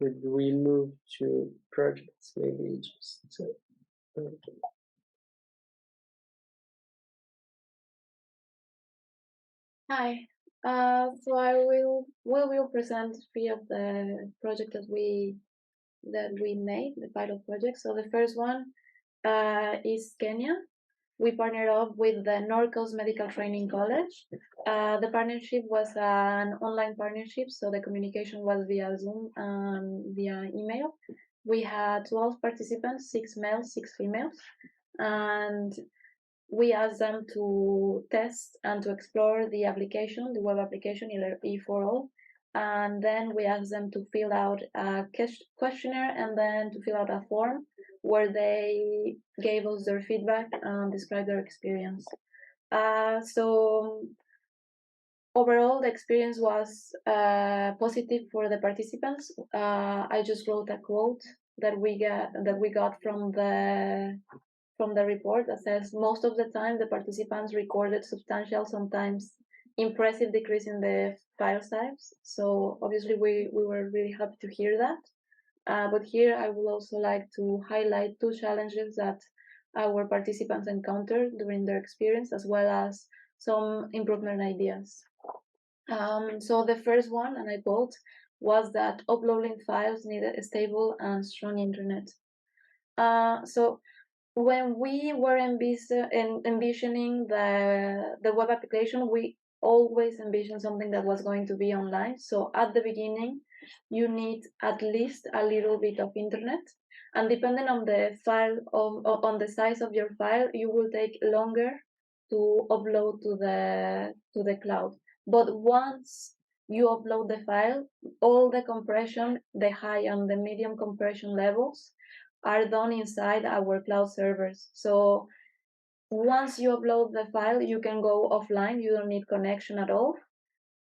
Could we move to projects? Maybe just Hi. So we will present three of the projects that we made, the pilot project. So the first one is Kenya. We partnered up with the North Coast Medical Training College. The partnership was an online partnership, so the communication was via Zoom and via email. We had 12 participants, 6 males, 6 females, and we asked them to test and to explore the application, the web application, E4O. And then we asked them to fill out a questionnaire and then to fill out a form where they gave us their feedback and described their experience. So overall, the experience was positive for the participants. I just wrote a quote that we got from the report that says most of the time the participants recorded substantial, sometimes impressive decrease in the file size. So obviously we were really happy to hear that. But here I would also like to highlight two challenges that our participants encountered during their experience, as well as some improvement ideas. So the first one, and I quote, was that uploading files needed a stable and strong internet. So when we were envisioning the web application, we always envisioned something that was going to be online. So at the beginning, you need at least a little bit of internet, and depending on the file on the size of your file, you will take longer to upload to the cloud. But once you upload the file, all the compression, the high and the medium compression levels are done inside our cloud servers. So once you upload the file, you can go offline. You don't need connection at all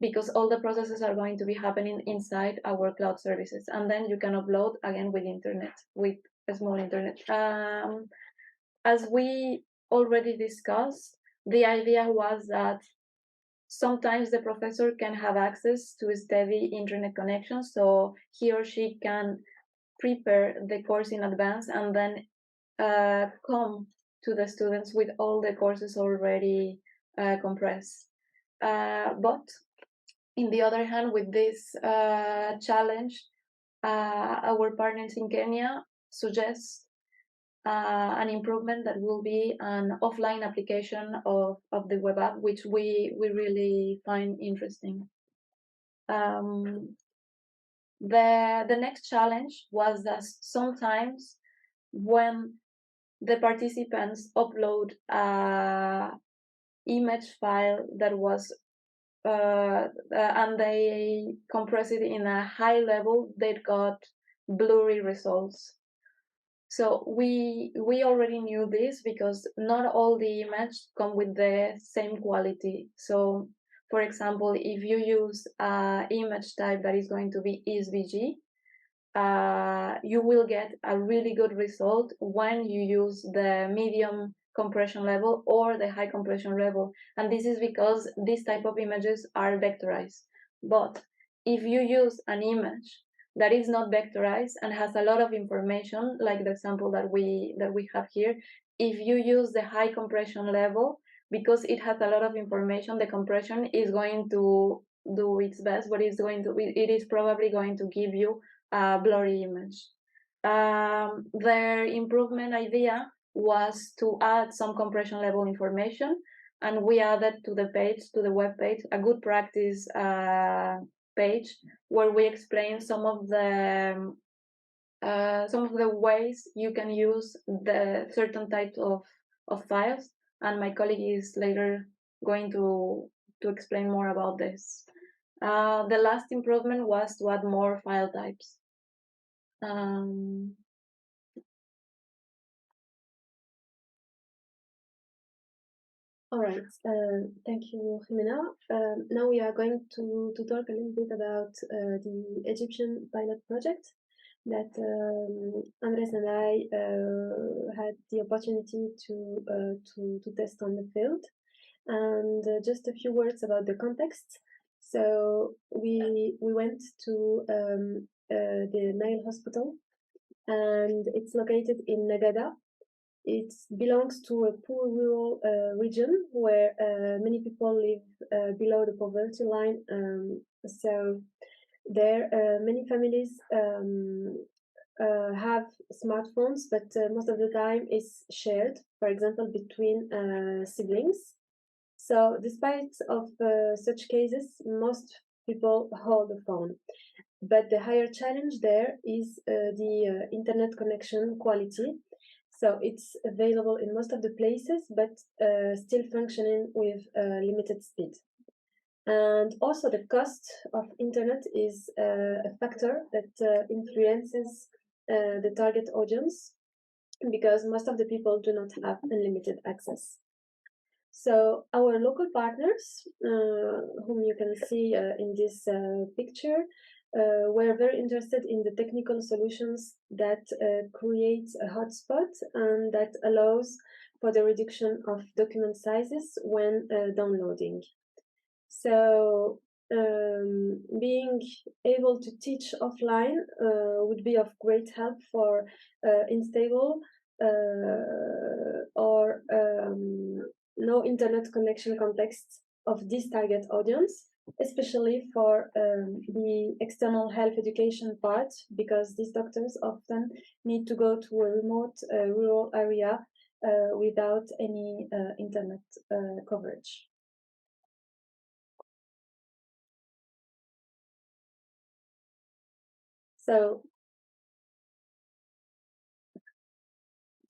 because all the processes are going to be happening inside our cloud services. And then you can upload again with internet, with a small internet. As we already discussed, the idea was that sometimes the professor can have access to a steady internet connection, so he or she can prepare the course in advance and then come to the students with all the courses already compressed. But in the other hand, with this challenge, our partners in Kenya suggest an improvement that will be an offline application of the web app, which we really find interesting. The next challenge was that sometimes when the participants upload a image file that was and they compress it in a high level, they got blurry results. So we already knew this because not all the images come with the same quality. So for example, if you use an image type that is going to be SVG, you will get a really good result when you use the medium compression level or the high compression level. And this is because these type of images are vectorized. But if you use an image that is not vectorized and has a lot of information, like the example that we have here, if you use the high compression level, because it has a lot of information, the compression is going to do its best, but it is probably going to give you a blurry image. Their improvement idea was to add some compression level information, and we added to the web page, a good practice page where we explain some of the ways you can use the certain types of files, and my colleague is later going to explain more about this. The last improvement was to add more file types. Um, All right, thank you, Jimena. Now we are going to talk a little bit about the Egyptian pilot project that Andres and I had the opportunity to test on the field. And just a few words about the context. So we went to the Nile Hospital, and it's located in Nagada. It belongs to a poor rural region where many people live below the poverty line. So there, many families have smartphones, but most of the time is shared, for example, between siblings. So despite of such cases, most people hold a phone. But the higher challenge there is the internet connection quality. So it's available in most of the places, but still functioning with limited speed. And also the cost of internet is a factor that influences the target audience, because most of the people do not have unlimited access. So our local partners, whom you can see in this picture, were very interested in the technical solutions that create a hotspot and that allows for the reduction of document sizes when downloading. So being able to teach offline would be of great help for unstable or no internet connection context of this target audience, especially for the external health education part, because these doctors often need to go to a remote rural area without any internet coverage. So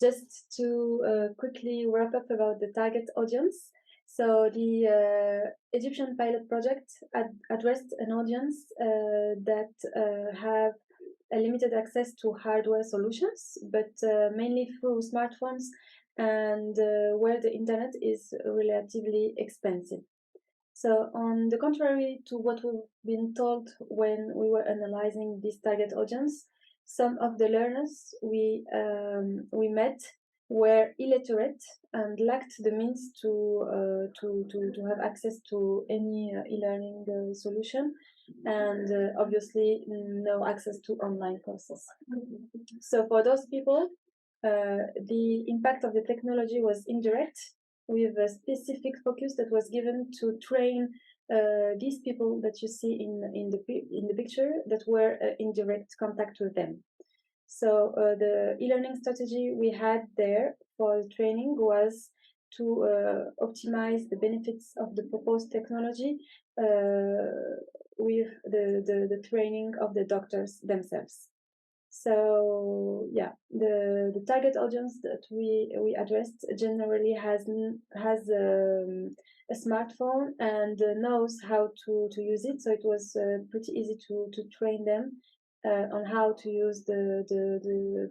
just to quickly wrap up about the target audience. So the Egyptian pilot project addressed an audience that have a limited access to hardware solutions, but mainly through smartphones and where the internet is relatively expensive. So on the contrary to what we've been told when we were analyzing this target audience, some of the learners we met were illiterate and lacked the means to have access to any e-learning solution, and obviously no access to online courses. So for those people, the impact of the technology was indirect, with a specific focus that was given to train these people that you see in the picture that were in direct contact with them. So the e-learning strategy we had there for the training was to optimize the benefits of the proposed technology with the training of the doctors themselves. So yeah, the target audience that we addressed generally has a smartphone and knows how to use it. So it was pretty easy to train them on how to use the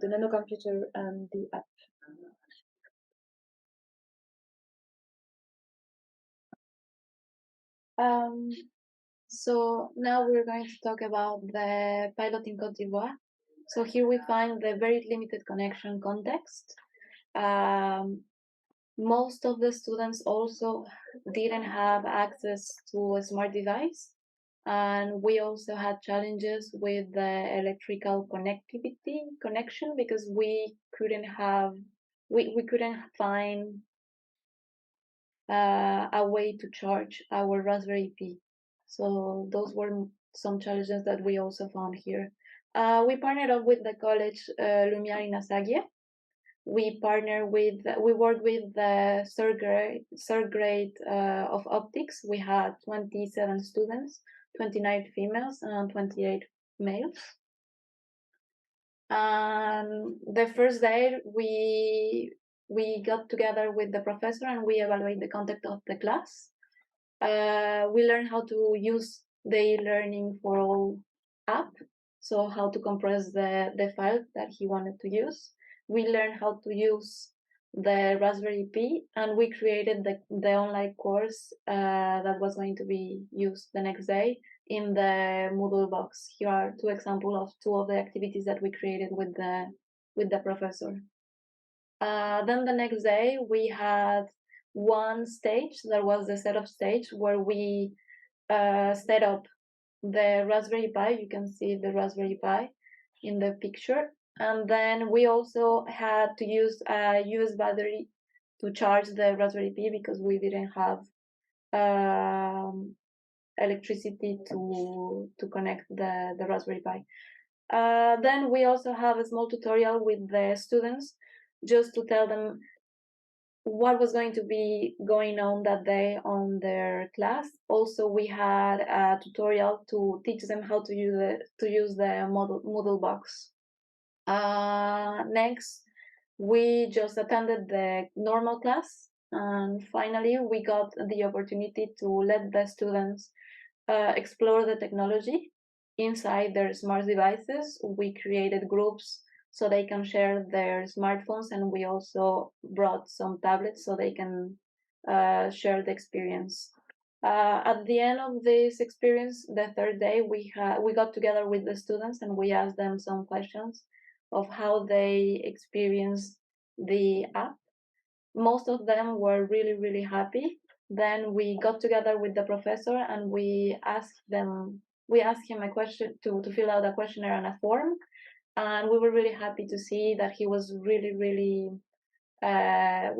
nanocomputer and the app. So now we're going to talk about the pilot in Cote d'Ivoire. So here we find the very limited connection context. Most of the students also didn't have access to a smart device, and we also had challenges with the electrical connection, because we couldn't find a way to charge our Raspberry Pi. So those were some challenges that we also found here. We partnered up with the college Lumière in Asagie. We worked with the third grade of optics. We had 27 students, 29 females and 28 males. The first day we got together with the professor and we evaluate the content of the class. We learned how to use the e-learning for all app, so how to compress the file that he wanted to use. We learned how to use the Raspberry Pi, and we created the online course that was going to be used the next day in the Moodle box. Here are two examples of two of the activities that we created with the professor. Then the next day we had one stage that was the setup stage, where we set up the Raspberry Pi. You can see the Raspberry Pi in the picture. And then we also had to use a US battery to charge the Raspberry Pi because we didn't have electricity to connect the Raspberry Pi. Then we also have a small tutorial with the students just to tell them what was going to be going on that day on their class. Also, we had a tutorial to teach them how to use the Moodle box. Next, we just attended the normal class, and finally, we got the opportunity to let the students explore the technology inside their smart devices. We created groups so they can share their smartphones, and we also brought some tablets so they can share the experience. At the end of this experience, the third day, we got together with the students and we asked them some questions of how they experienced the app. Most of them were really happy. Then we got together with the professor and we asked him a question to fill out a questionnaire and a form, and we were really happy to see that he was really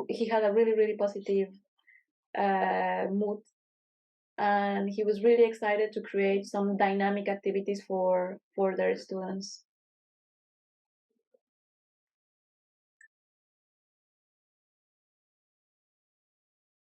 he had a really positive mood, and he was really excited to create some dynamic activities for their students.